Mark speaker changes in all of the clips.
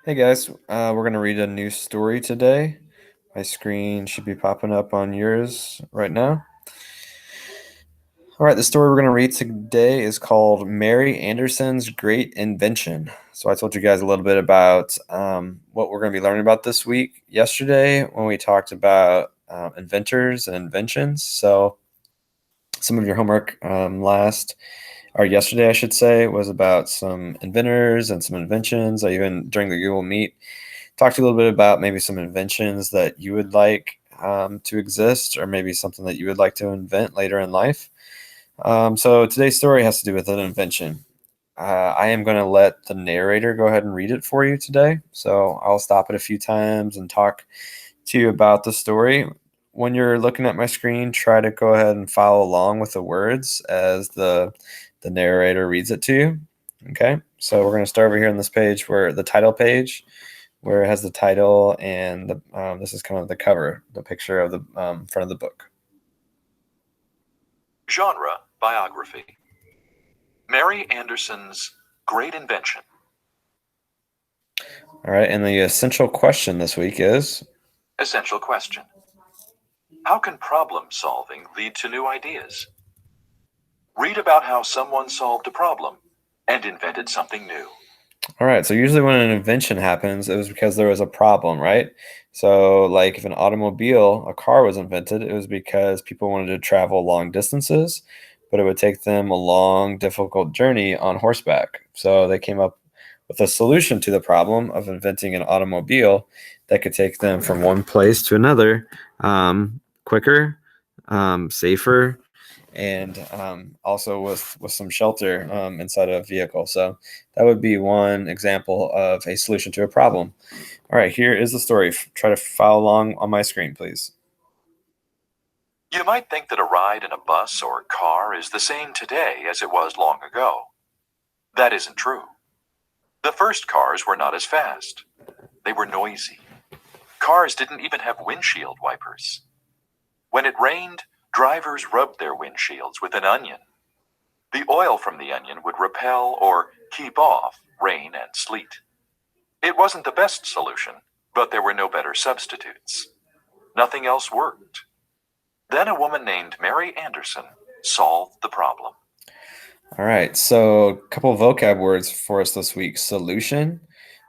Speaker 1: Hey guys, we're going to read a new story today. My screen should be popping up on yours right now. All right, the story we're going to read today is called Mary Anderson's Great Invention. So, I told you guys a little bit about what we're going to be learning about this week yesterday when we talked about inventors and inventions. So, some of your homework yesterday, I should say, was about some inventors and some inventions. I even during the Google Meet talked a little bit about maybe some inventions that you would like to exist, or maybe something that you would like to invent later in life. So today's story has to do with an invention. I am going to let the narrator go ahead and read it for you today. So I'll stop it a few times and talk to you about the story. When you're looking at my screen, try to go ahead and follow along with the words as the narrator reads it to you. Okay, so we're going to start over here on this page where the title page, where it has the title and this is kind of the cover, the picture of the front of the book.
Speaker 2: Genre, biography. Mary Anderson's Great Invention.
Speaker 1: All right, and the essential question this week is,
Speaker 2: Essential question. How can problem solving lead to new ideas? Read about how someone solved a problem and invented something new.
Speaker 1: all right, so usually when an invention happens, it was because there was a problem, right? So, like if a car was invented, it was because people wanted to travel long distances, but it would take them a long, difficult journey on horseback. So, they came up with a solution to the problem of inventing an automobile that could take them from one place to another quicker, safer, and also with some shelter inside of a vehicle. So that would be one example of a solution to a problem. All right, here is the story. Try to follow along on my screen, please.
Speaker 2: You might think that a ride in a bus or car is the same today as it was long ago. That isn't true. The first cars were not as fast. They were noisy. Cars didn't even have windshield wipers. When it rained, drivers rubbed their windshields with an onion. The oil from the onion would repel or keep off rain and sleet. It wasn't the best solution, but there were no better substitutes. Nothing else worked. Then a woman named Mary Anderson solved the problem.
Speaker 1: All right, so a couple of vocab words for us this week. Solution.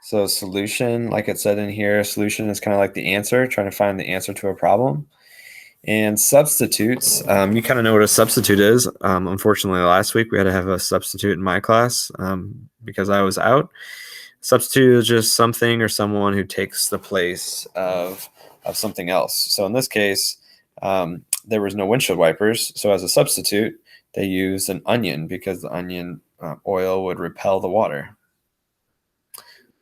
Speaker 1: So solution, like it said in here, solution is kind of like the answer, trying to find the answer to a problem. And substitutes, you kind of know what a substitute is. Unfortunately, last week we had to have a substitute in my class because I was out. Substitute is just something or someone who takes the place of something else. So in this case, there was no windshield wipers. So as a substitute, they used an onion because the onion oil would repel the water.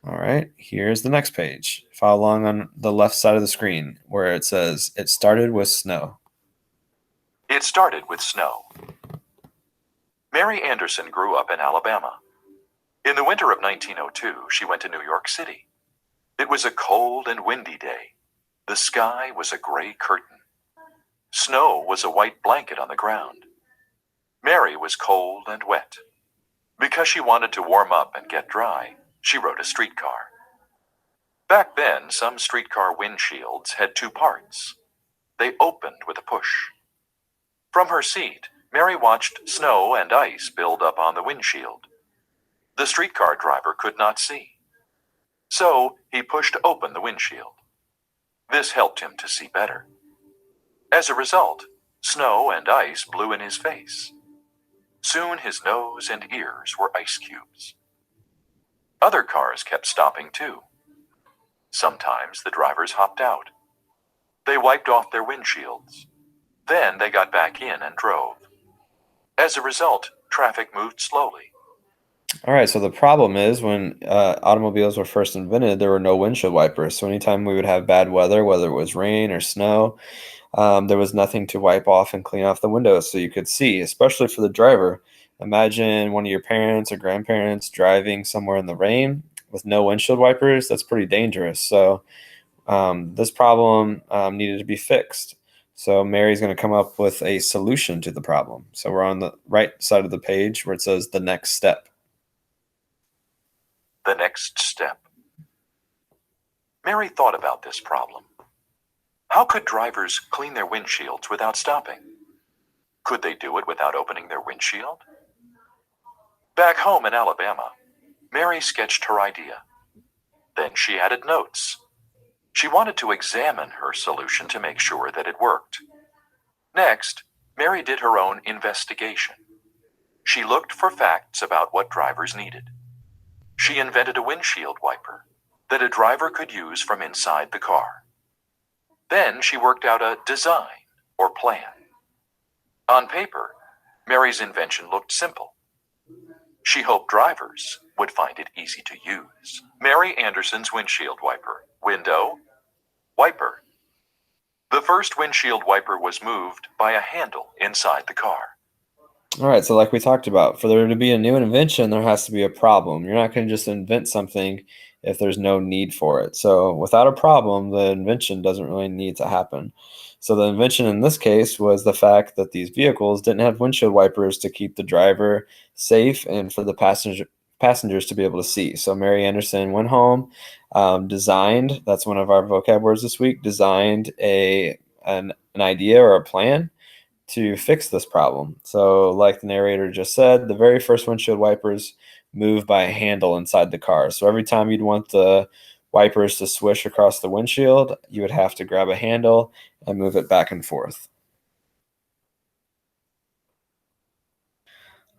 Speaker 1: All right, here's the next page. Follow along on the left side of the screen where it says, "It started with snow."
Speaker 2: It started with snow. Mary Anderson grew up in Alabama. In the winter of 1902, she went to New York City. It was a cold and windy day. The sky was a gray curtain. Snow was a white blanket on the ground. Mary was cold and wet. Because she wanted to warm up and get dry, she rode a streetcar. Back then, some streetcar windshields had two parts. They opened with a push. From her seat, Mary watched snow and ice build up on the windshield. The streetcar driver could not see. So he pushed open the windshield. This helped him to see better. As a result, snow and ice blew in his face. Soon his nose and ears were ice cubes. Other cars kept stopping too. Sometimes the drivers hopped out. They wiped off their windshields. Then they got back in and drove. As a result, traffic moved slowly.
Speaker 1: All right, so the problem is when automobiles were first invented, there were no windshield wipers. So anytime we would have bad weather, whether it was rain or snow, there was nothing to wipe off and clean off the windows so you could see, especially for the driver. Imagine one of your parents or grandparents driving somewhere in the rain with no windshield wipers. That's pretty dangerous. So this problem needed to be fixed. So Mary's going to come up with a solution to the problem. So we're on the right side of the page where it says the next step.
Speaker 2: The next step. Mary thought about this problem. How could drivers clean their windshields without stopping? Could they do it without opening their windshield? Back home in Alabama, Mary sketched her idea. Then she added notes. She wanted to examine her solution to make sure that it worked. Next, Mary did her own investigation. She looked for facts about what drivers needed. She invented a windshield wiper that a driver could use from inside the car. Then she worked out a design or plan. On paper, Mary's invention looked simple. She hoped drivers would find it easy to use. Mary Anderson's windshield wiper. Window, wiper. The first windshield wiper was moved by a handle inside the car.
Speaker 1: All right, so like we talked about, for there to be a new invention, there has to be a problem. You're not going to just invent something if there's no need for it. So without a problem, the invention doesn't really need to happen. So the invention in this case was the fact that these vehicles didn't have windshield wipers to keep the driver safe and for the passengers to be able to see. So Mary Anderson went home, designed, that's one of our vocab words this week, designed an idea or a plan to fix this problem. So, like the narrator just said, the very first windshield wipers move by a handle inside the car. So, every time you'd want the wipers to swish across the windshield, you would have to grab a handle and move it back and forth.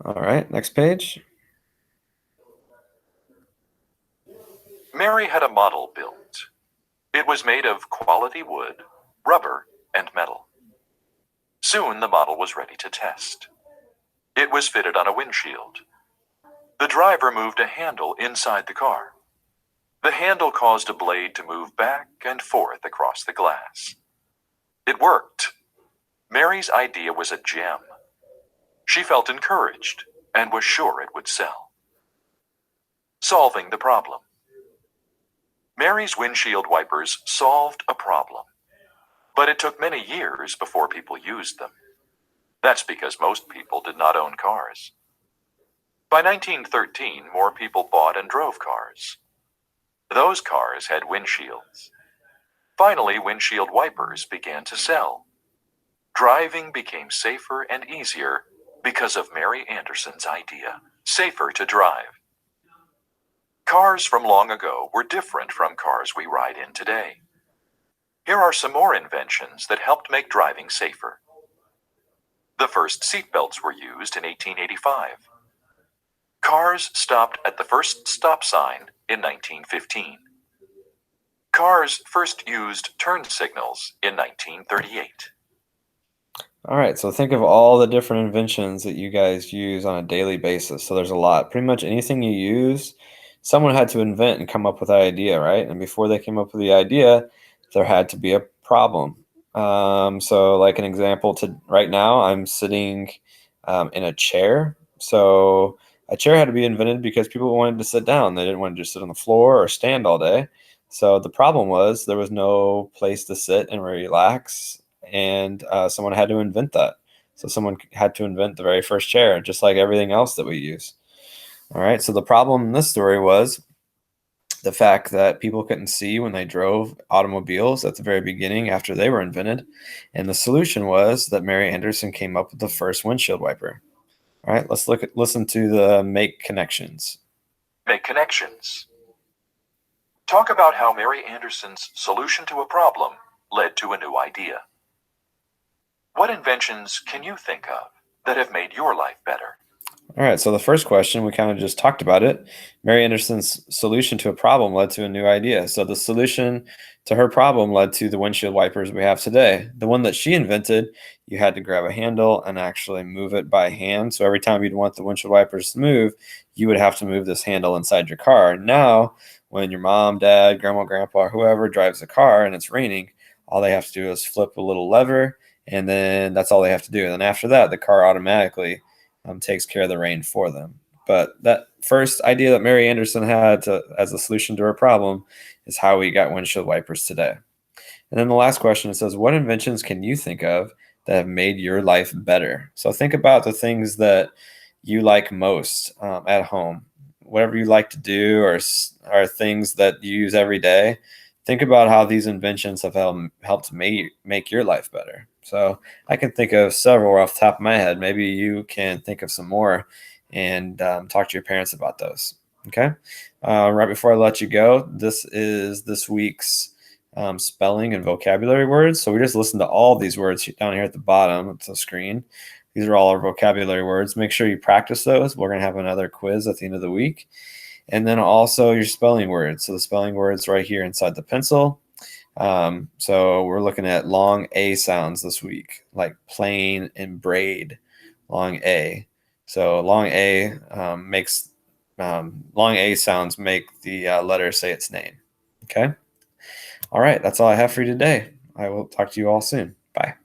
Speaker 1: All right, next page.
Speaker 2: Mary had a model built. It was made of quality wood, rubber, and metal. Soon the model was ready to test. It was fitted on a windshield. The driver moved a handle inside the car. The handle caused a blade to move back and forth across the glass. It worked. Mary's idea was a gem. She felt encouraged and was sure it would sell. Solving the problem. Mary's windshield wipers solved a problem, but it took many years before people used them. That's because most people did not own cars. By 1913, more people bought and drove cars. Those cars had windshields. Finally, windshield wipers began to sell. Driving became safer and easier because of Mary Anderson's idea. Safer to drive. Cars from long ago were different from cars we ride in today. Here are some more inventions that helped make driving safer. The first seatbelts were used in 1885. Cars stopped at the first stop sign in 1915. Cars first used turn signals in 1938.
Speaker 1: All right, so think of all the different inventions that you guys use on a daily basis. So there's a lot. Pretty much anything you use, someone had to invent and come up with that idea, right? And before they came up with the idea, there had to be a problem. So, like an example, to right now, I'm sitting in a chair. So a chair had to be invented because people wanted to sit down. They didn't want to just sit on the floor or stand all day. So the problem was there was no place to sit and relax, and someone had to invent that. So someone had to invent the very first chair, just like everything else that we use. All right. So the problem in this story was the fact that people couldn't see when they drove automobiles at the very beginning after they were invented. And the solution was that Mary Anderson came up with the first windshield wiper. All right, listen to the make connections.
Speaker 2: Make connections. Talk about how Mary Anderson's solution to a problem led to a new idea. What inventions can you think of that have made your life better?
Speaker 1: All right, so the first question, we kind of just talked about it. Mary Anderson's solution to a problem led to a new idea. So the solution to her problem led to the windshield wipers we have today. The one that she invented, you had to grab a handle and actually move it by hand. So every time you'd want the windshield wipers to move, you would have to move this handle inside your car. Now, when your mom, dad, grandma, grandpa, whoever drives the car and it's raining, all they have to do is flip a little lever, and then that's all they have to do. And then after that, the car automatically takes care of the rain for them. But that first idea that Mary Anderson had as a solution to her problem is how we got windshield wipers today. And then the last question, it says, what inventions can you think of that have made your life better? So think about the things that you like most at home. Whatever you like to do or things that you use every day, think about how these inventions have helped make your life better. So I can think of several off the top of my head. Maybe you can think of some more and talk to your parents about those. Okay. Right before I let you go, this is this week's spelling and vocabulary words. So we just listened to all these words down here at the bottom of the screen. These are all our vocabulary words. Make sure you practice those. We're going to have another quiz at the end of the week. And then also your spelling words. So the spelling words right here inside the pencil. So we're looking at long A sounds this week, like plain and braid, long A. So long A makes long A sounds make the letter say its name. Okay. All right. That's all I have for you today. I will talk to you all soon. Bye.